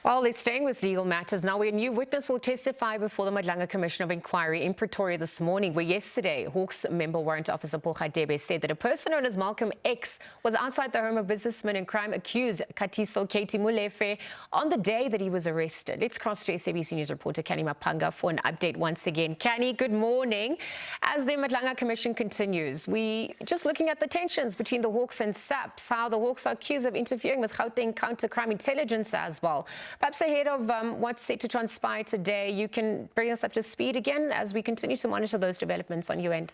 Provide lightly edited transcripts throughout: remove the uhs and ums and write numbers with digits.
Well, let's staying with legal matters now, where a new witness will testify before the Madlanga Commission of Inquiry in Pretoria this morning, where yesterday Hawks member Warrant Officer Paul Radebe said that a person known as Malcolm X was outside the home of businessman and crime accused Katiso Molefe on the day that he was arrested. Let's cross to SABC News reporter Canny Maphanga for an update once again. Canny, good morning. As the Madlanga Commission continues, we just looking at the tensions between the Hawks and SABC, how the Hawks are accused of interfering with Gauteng counter-crime intelligence as well. Perhaps ahead of what's set to transpire today, you can bring us up to speed again as we continue to monitor those developments on your end.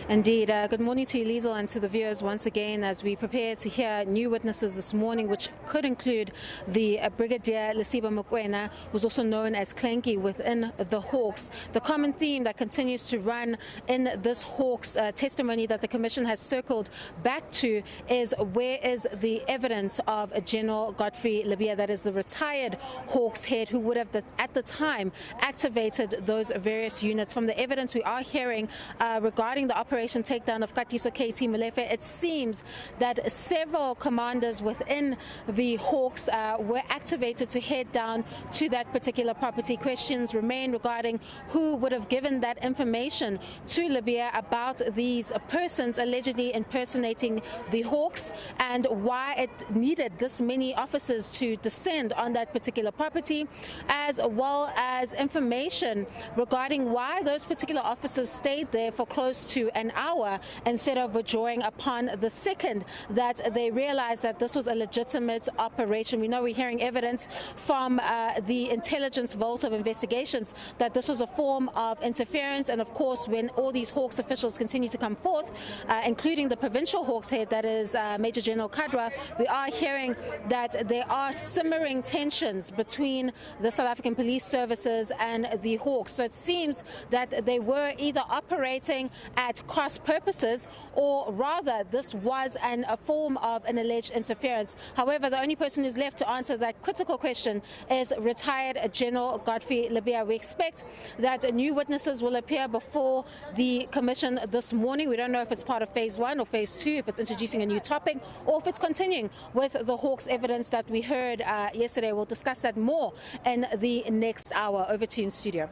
Indeed. Good morning to you, Liesl, and to the viewers once again as we prepare to hear new witnesses this morning, which could include the Brigadier Lesiba Mokoena, who's also known as Clanky within the Hawks. The common theme that continues to run in this Hawks testimony that the Commission has circled back to is where is the evidence of General Godfrey Lebeya, that is the retired Hawks head who would have at the time activated those various units. From the evidence we are hearing regarding the operation takedown of Katiso Molefe, it seems that several commanders within the Hawks were activated to head down to that particular property. Questions remain regarding who would have given that information to Lebeya about these persons allegedly impersonating the Hawks and why it needed this many officers to descend on that particular property, as well as information regarding why those particular officers stayed there for close to an hour instead of withdrawing upon the second that they realized that this was a legitimate operation. We know we're hearing evidence from the intelligence vault of investigations that this was a form of interference, and of course when all these Hawks officials continue to come forth, including the provincial Hawks head, that is Major General Kadra, we are hearing that there are simmering tensions between the South African Police Services and the Hawks. So it seems that they were either operating at cross purposes, or rather this was a form of an alleged interference. However, the only person who's left to answer that critical question is retired General Godfrey Lebeya. We expect that new witnesses will appear before the Commission this morning. We don't know if it's part of phase 1 or phase 2, if it's introducing a new topic, or if it's continuing with the Hawks evidence that we heard yesterday. We'll discuss that more in the next hour. Over to you in studio.